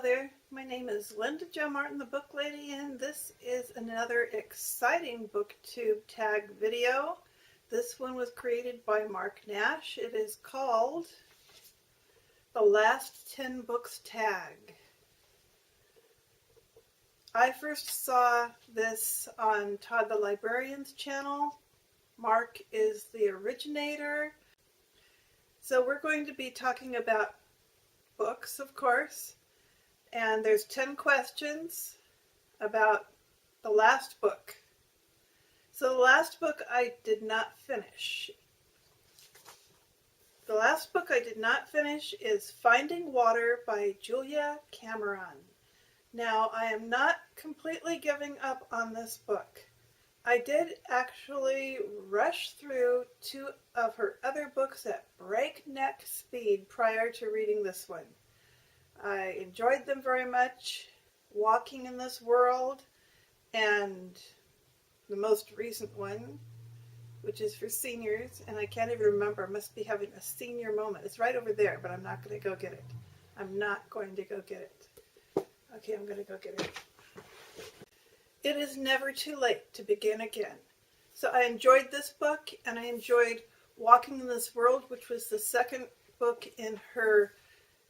there, my name is Linda Jo Martin, the Book Lady, and this is another exciting BookTube tag video. This one was created by Marc Nash. It is called The Last 10 Books Tag. I first saw this on Todd the Librarian's channel. Marc is the originator. So we're going to be talking about books, of course, and there's 10 questions about the last book. So the last book I did not finish. The last book I did not finish is Finding Water by Julia Cameron. Now, I am not completely giving up on this book. I did actually rush through 2 of her other books at breakneck speed prior to reading this one. I enjoyed them very much, Walking in This World, and the most recent one, which is for seniors, and I can't even remember. I must be having a senior moment. It's right over there, but I'm not going to go get it. I'm not going to go get it. Okay, I'm going to go get it. It is never too late to begin again. So I enjoyed this book, and I enjoyed Walking in This World, which was the second book in her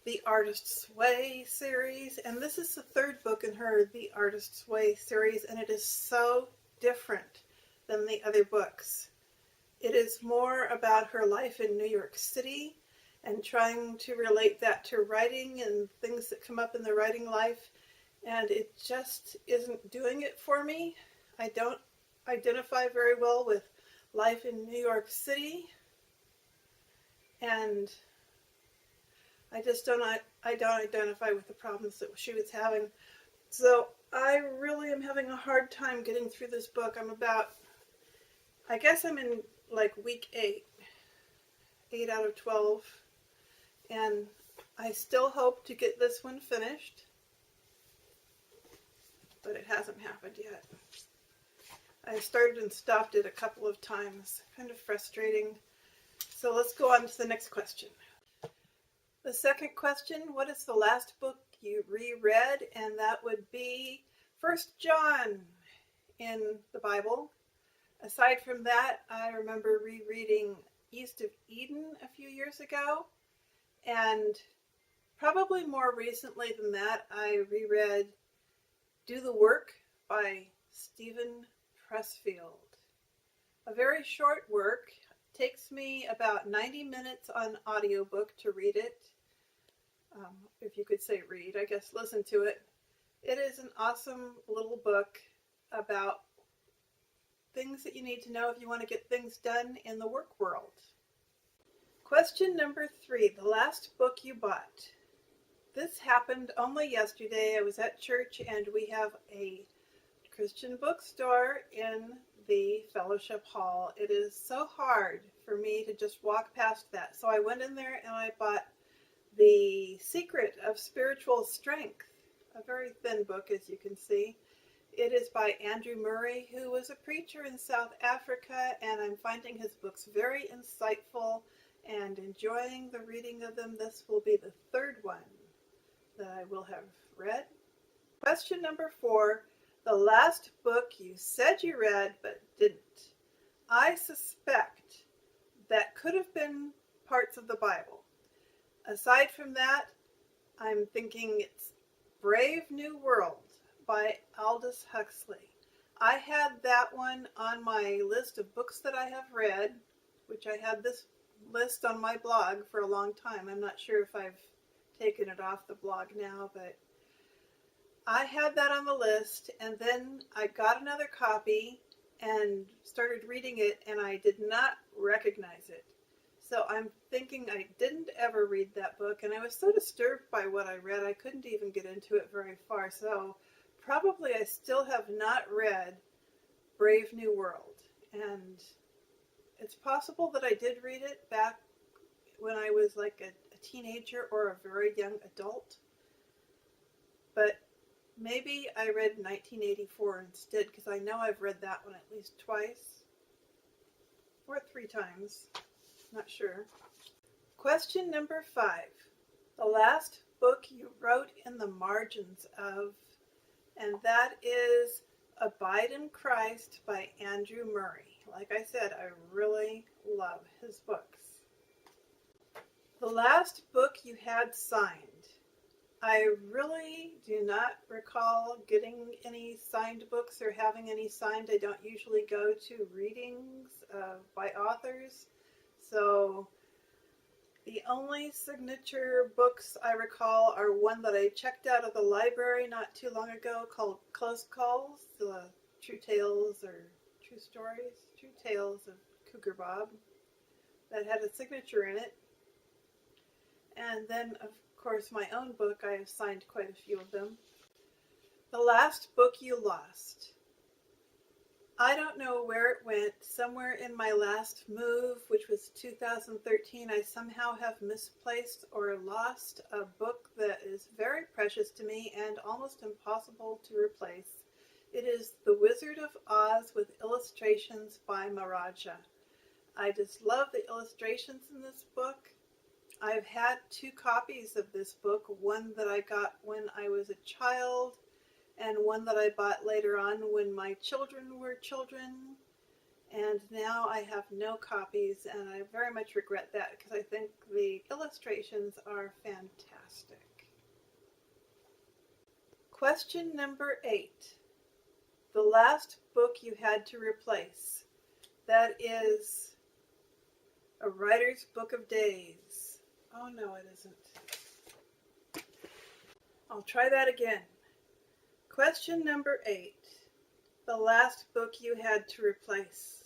The Artist's Way series, and this is the third book in her The Artist's Way series, and it is so different than the other books. It is more about her life in New York City and trying to relate that to writing and things that come up in the writing life. And it just isn't doing it for me. I don't identify very well with life in New York City. And I don't identify with the problems that she was having. So I really am having a hard time getting through this book. I guess I'm in like week 8 out of 12. And I still hope to get this one finished. But it hasn't happened yet. I started and stopped it a couple of times. Kind of frustrating. So let's go on to the next question. The second question, what is the last book you reread? And that would be 1 John in the Bible. Aside from that, I remember rereading East of Eden a few years ago. And probably more recently than that, I reread Do the Work by Stephen Pressfield. A very short work. Takes me about 90 minutes on audiobook to read it. If you could say read, I guess listen to it. It is an awesome little book about things that you need to know if you want to get things done in the work world. Question number 3, the last book you bought. This happened only yesterday. I was at church and we have a Christian bookstore in the fellowship hall. It is so hard for me to just walk past that. So I went in there and I bought The Secret of Spiritual Strength, a very thin book as you can see. It is by Andrew Murray, who was a preacher in South Africa, and I'm finding his books very insightful and enjoying the reading of them. This will be the third one that I will have read. Question number 4, the last book you said you read but didn't. I suspect that could have been parts of the Bible. Aside from that, I'm thinking it's Brave New World by Aldous Huxley. I had that one on my list of books that I have read, which I had this list on my blog for a long time. I'm not sure if I've taken it off the blog now, but I had that on the list, and then I got another copy and started reading it, and I did not recognize it. So I'm thinking I didn't ever read that book, and I was so disturbed by what I read, I couldn't even get into it very far. So probably I still have not read Brave New World, and it's possible that I did read it back when I was like a teenager or a very young adult, but maybe I read 1984 instead, because I know I've read that one at least twice or 3 times, not sure. Question number 5, the last book you wrote in the margins of, and that is Abide in Christ by Andrew Murray. Like I said, I really love his books. The last book you had signed. I really do not recall getting any signed books or having any signed. I don't usually go to readings by authors. So the only signature books I recall are one that I checked out of the library not too long ago called Close Calls, the True Tales or True Stories, True Tales of Cougar Bob, that had a signature in it. And then, of course, my own book, I have signed quite a few of them. The last book you lost. I don't know where it went. Somewhere in my last move, which was 2013, I somehow have misplaced or lost a book that is very precious to me and almost impossible to replace. It is The Wizard of Oz with illustrations by Maharaja. I just love the illustrations in this book. I've had 2 copies of this book, one that I got when I was a child and one that I bought later on when my children were children. And now I have no copies, and I very much regret that because I think the illustrations are fantastic. Question number 8. The last book you had to replace. That is A Writer's Book of Days. Oh no, it isn't. I'll try that again. Question number 8. The last book you had to replace.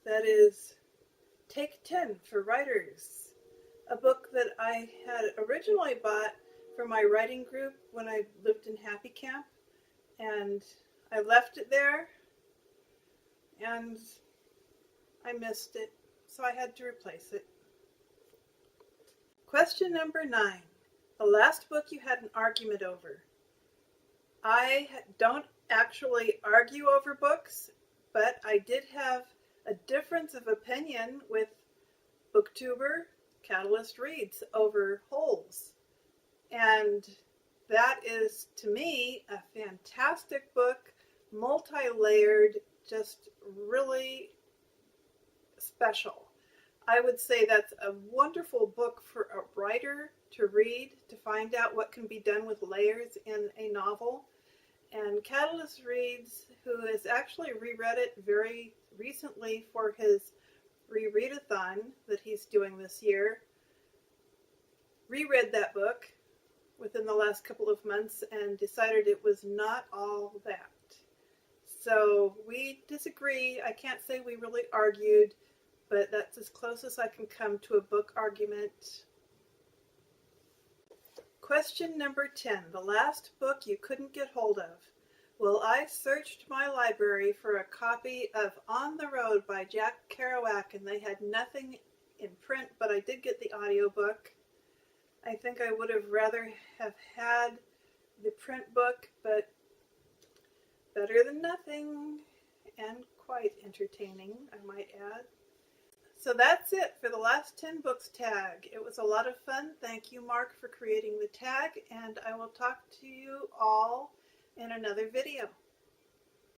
That is Take 10 for Writers, a book that I had originally bought for my writing group when I lived in Happy Camp, and I left it there and I missed it, so I had to replace it. Question number 9. The last book you had an argument over. I don't actually argue over books, but I did have a difference of opinion with booktuber Catalyst Reads over Holes. And that is, to me, a fantastic book, multi-layered, just really special. I would say that's a wonderful book for a writer to read, to find out what can be done with layers in a novel. And Catalyst Reads, who has actually reread it very recently for his rereadathon that he's doing this year, reread that book within the last couple of months and decided it was not all that. So we disagree. I can't say we really argued, but that's as close as I can come to a book argument. Question number 10, the last book you couldn't get hold of. Well, I searched my library for a copy of On the Road by Jack Kerouac, and they had nothing in print, but I did get the audiobook. I think I would have rather have had the print book, but better than nothing, and quite entertaining, I might add. So that's it for the last 10 books tag. It was a lot of fun. Thank you, Mark, for creating the tag, and I will talk to you all in another video.